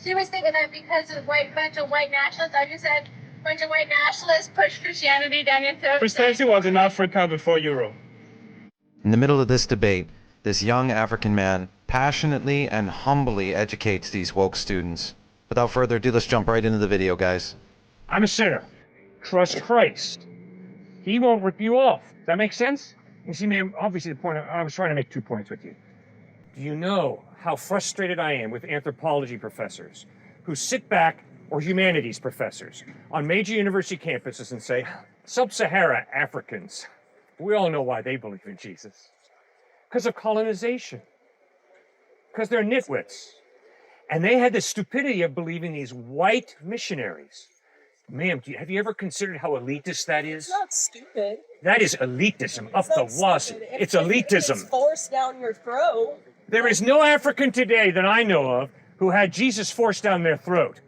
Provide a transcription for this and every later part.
She was thinking that because of bunch of white nationalists, I just said bunch of white nationalists push Christianity down your throat. Christianity was in Africa before Europe. In the middle of this debate, this young African man passionately and humbly educates these woke students. Without further ado, let's jump right into the video, guys. I'm a sinner. Trust Christ. He won't rip you off. Does that make sense? You see, man, obviously the point, I was trying to make 2 points with you. Do you know how frustrated I am with anthropology professors who sit back, or humanities professors, on major university campuses and say, sub-Sahara Africans, we all know why they believe in Jesus. Because of colonization. Because they're nitwits. And they had the stupidity of believing these white missionaries. Ma'am, have you ever considered how elitist that is? It's not stupid. That is elitism up the wazoo. It's elitism. It's forced down your throat. There is no African today that I know of who had Jesus forced down their throat.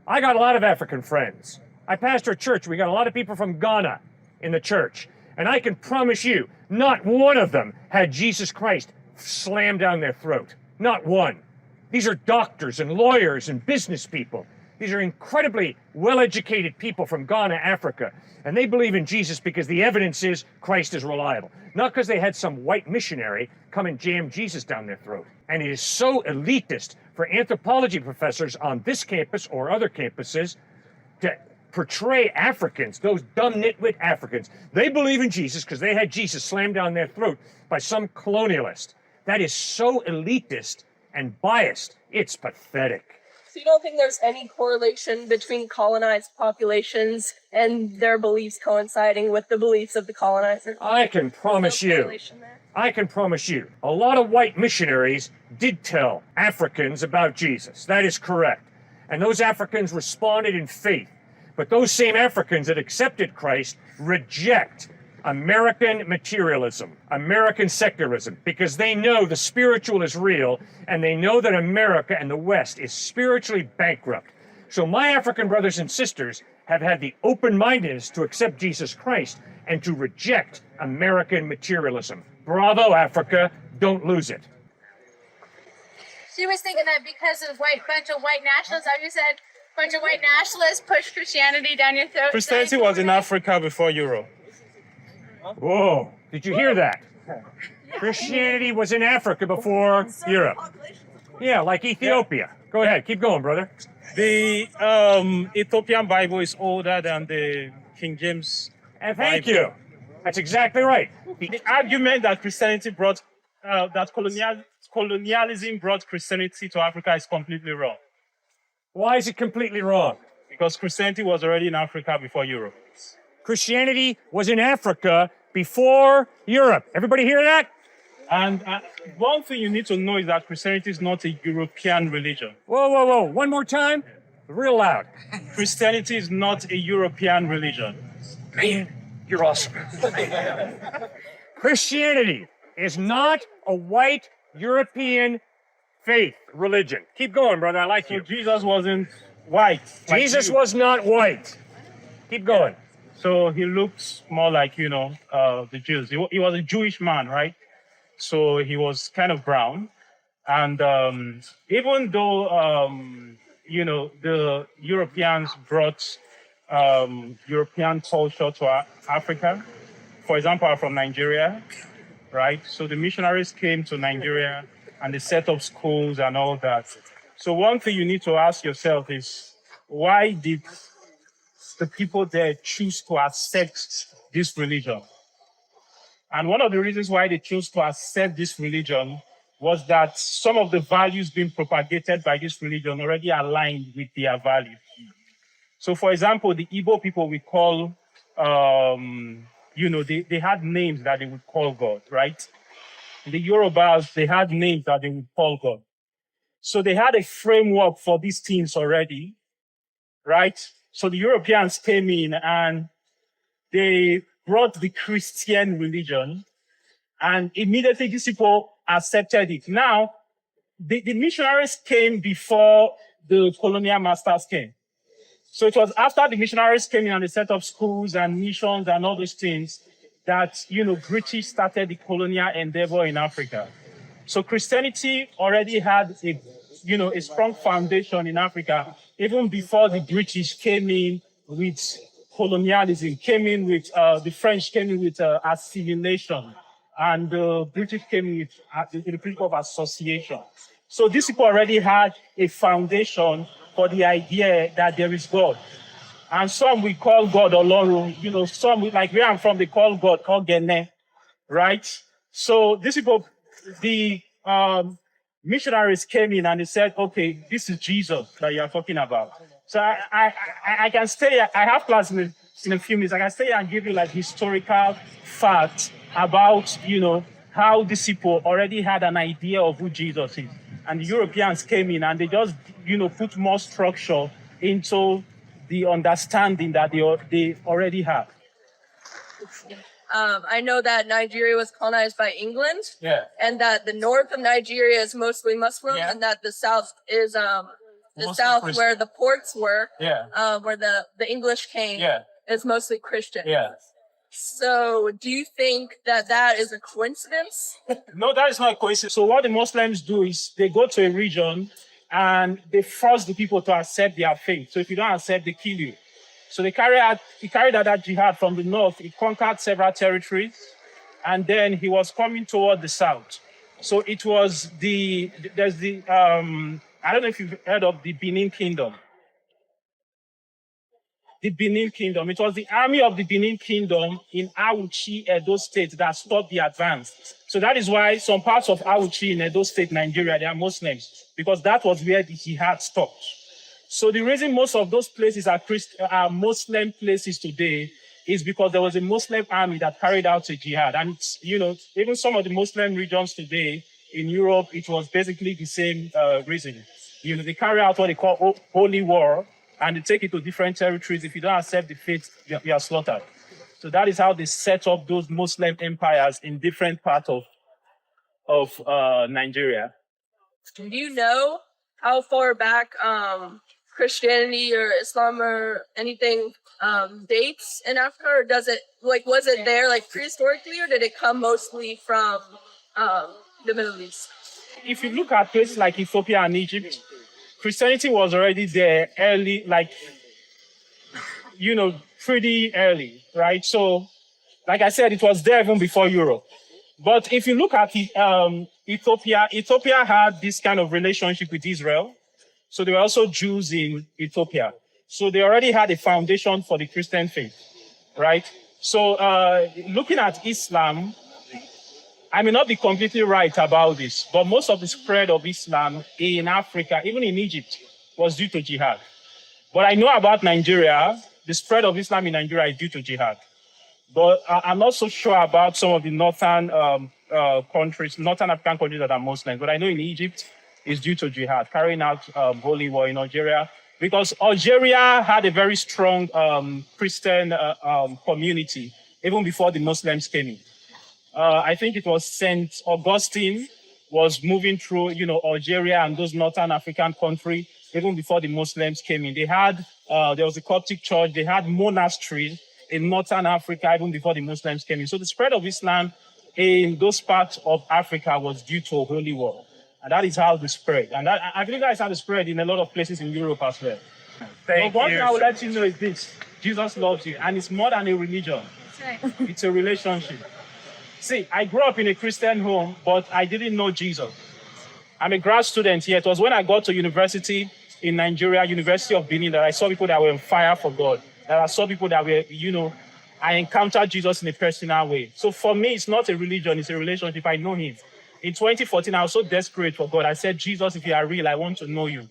I got a lot of African friends. I pastor a church. We got a lot of people from Ghana in the church. And I can promise you, not one of them had Jesus Christ slammed down their throat. Not one. These are doctors and lawyers and business people. These are incredibly well-educated people from Ghana, Africa. And they believe in Jesus because the evidence is Christ is reliable. Not because they had some white missionary come and jam Jesus down their throat. And it is so elitist for anthropology professors on this campus or other campuses to portray Africans, those dumb nitwit Africans. They believe in Jesus because they had Jesus slammed down their throat by some colonialist. That is so elitist and biased. It's pathetic. So you don't think there's any correlation between colonized populations and their beliefs coinciding with the beliefs of the colonizers? I can promise you, a lot of white missionaries did tell Africans about Jesus. That is correct. And those Africans responded in faith. But those same Africans that accepted Christ reject American materialism, American secularism, because they know the spiritual is real, and they know that America and the West is spiritually bankrupt. So my African brothers and sisters have had the open-mindedness to accept Jesus Christ and to reject American materialism. Bravo, Africa. Don't lose it. She was thinking that because of bunch of white nationalists, I just said bunch of white nationalists push Christianity down your throat. Christianity was in Africa before Europe. Whoa, did you hear that? Christianity was in Africa before Europe. Yeah, like Ethiopia. Go ahead, keep going, brother. The Ethiopian Bible is older than the King James And thank Bible. you. That's exactly right. The argument that Christianity brought, that colonialism brought Christianity to Africa is completely wrong. Why is it completely wrong? Because Christianity was already in Africa before Europe. Christianity was in Africa before Europe. Everybody hear that? And one thing you need to know is that Christianity is not a European religion. Whoa, whoa, whoa. One more time. Real loud. Christianity is not a European religion. Man, you're awesome. Christianity is not a white European faith religion. Keep going, brother. I like So you. Jesus wasn't white. like Jesus you. was not white. Keep going. So he looked more like, the Jews. He was a Jewish man, right? So he was kind of brown. And even though, the Europeans brought European culture to Africa, for example, I'm from Nigeria, right? So the missionaries came to Nigeria and they set up schools and all that. So one thing you need to ask yourself is, why did the people there choose to accept this religion? And one of the reasons why they chose to accept this religion was that some of the values being propagated by this religion already aligned with their values. So, for example, the Igbo people we call, they had names that they would call God, right? The Yorubas, they had names that they would call God. So they had a framework for these things already, right? So the Europeans came in and they brought the Christian religion, and immediately these people accepted it. Now, the missionaries came before the colonial masters came. So it was after the missionaries came in and they set up schools and missions and all those things that, British started the colonial endeavor in Africa. So Christianity already had a a strong foundation in Africa, even before the British came in with colonialism, came in with, the French came in with assimilation, and the British came in with the principle of association. So these people already had a foundation for the idea that there is God. And some we call God Olorun, some like where I'm from, they call God called Gene, right? So these people, the missionaries came in and they said, okay, this is Jesus that you are talking about. So I can stay, I have class in a few minutes, I can stay and give you like historical facts about, how these people already had an idea of who Jesus is. And the Europeans came in and they just, put more structure into the understanding that they already have. I know that Nigeria was colonized by England. Yeah. And that the north of Nigeria is mostly Muslim, Yeah. and that the south is the Mostly south Christian. where the ports were, Yeah. where the English came, Yeah. is mostly Christian. Yeah. So, do you think that is a coincidence? No, that is not a coincidence. So what the Muslims do is they go to a region and they force the people to accept their faith. So if you don't accept, they kill you. So he carried out that jihad from the north. He conquered several territories, and then he was coming toward the south. So it was there's the I don't know if you've heard of the Benin Kingdom. The Benin Kingdom. It was the army of the Benin Kingdom in Auchi, Edo State, that stopped the advance. So that is why some parts of Auchi in Edo State, Nigeria, they are Muslims, because that was where the jihad stopped. So the reason most of those places are Muslim places today is because there was a Muslim army that carried out a jihad. And, even some of the Muslim regions today in Europe, it was basically the same reason. They carry out what they call holy war, and they take it to different territories. If you don't accept the faith, you are slaughtered. So that is how they set up those Muslim empires in different parts of Nigeria. Do you know how far back Christianity or Islam or anything dates in Africa, or was it there prehistorically, or did it come mostly from the Middle East? If you look at places like Ethiopia and Egypt, Christianity was already there early, pretty early, right? So, like I said, it was there even before Europe. But if you look at Ethiopia had this kind of relationship with Israel. So there were also Jews in Ethiopia. So they already had a foundation for the Christian faith, right? So looking at Islam, I may not be completely right about this, but most of the spread of Islam in Africa, even in Egypt, was due to jihad. But I know about Nigeria, the spread of Islam in Nigeria is due to jihad. But I'm not so sure about some of the northern African countries that are Muslims. But I know in Egypt, it's due to jihad, carrying out holy war in Algeria. Because Algeria had a very strong Christian community, even before the Muslims came in. I think it was St. Augustine was moving through, Algeria and those northern African countries, even before the Muslims came in. They had, there was a Coptic church, they had monasteries in northern Africa, even before the Muslims came in. So the spread of Islam in those parts of Africa was due to a holy war. And that is how the spread. And I believe that is how the spread in a lot of places in Europe as well. Thank But one you. thing I will let you know is this: Jesus loves you, and it's more than a religion. That's right. It's a relationship. See, I grew up in a Christian home, but I didn't know Jesus. I'm a grad student here. It was when I got to university in Nigeria, University of Benin, that I saw people that were on fire for God. That I saw people that were, I encountered Jesus in a personal way. So for me, it's not a religion, it's a relationship. I know him. In 2014, I was so desperate for God. I said, Jesus, if you are real, I want to know you.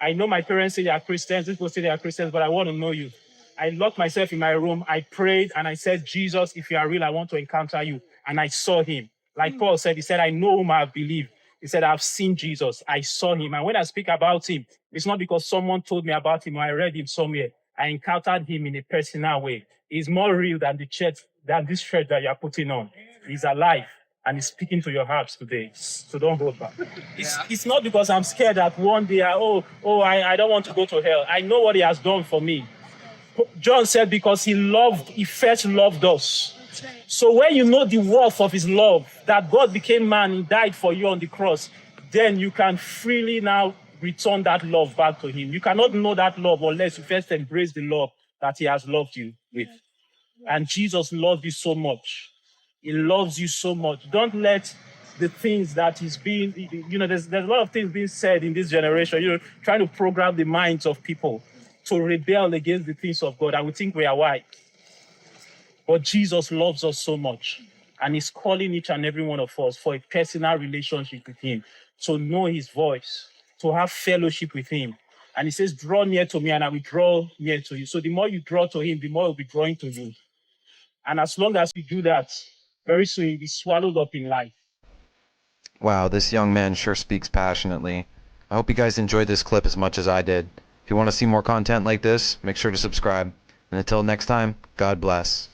I know my parents say they are Christians. These people say they are Christians, but I want to know you. I locked myself in my room. I prayed and I said, Jesus, if you are real, I want to encounter you. And I saw him. Like Paul said, he said, I know whom I have believed. He said, I've seen Jesus. I saw him. And when I speak about him, it's not because someone told me about him or I read him somewhere. I encountered him in a personal way. He's more real than the church, than this church that you're putting on. He's alive and he's speaking to your hearts today. So don't hold back. It's not because I'm scared that one day, I don't want to go to hell. I know what he has done for me. John said, because he first loved us. So when you know the worth of his love, that God became man, he died for you on the cross, then you can freely now return that love back to him. You cannot know that love unless you first embrace the love that he has loved you with. And Jesus loved you so much. He loves you so much. Don't let the things that is being, there's a lot of things being said in this generation, trying to program the minds of people to rebel against the things of God. And we think we are white. But Jesus loves us so much. And he's calling each and every one of us for a personal relationship with him, to know his voice, to have fellowship with him. And he says, draw near to me and I will draw near to you. So the more you draw to him, the more he'll be drawing to you. And as long as you do that, very soon you'll be swallowed up in life. Wow, this young man sure speaks passionately. I hope you guys enjoyed this clip as much as I did. If you want to see more content like this, make sure to subscribe. And until next time, God bless.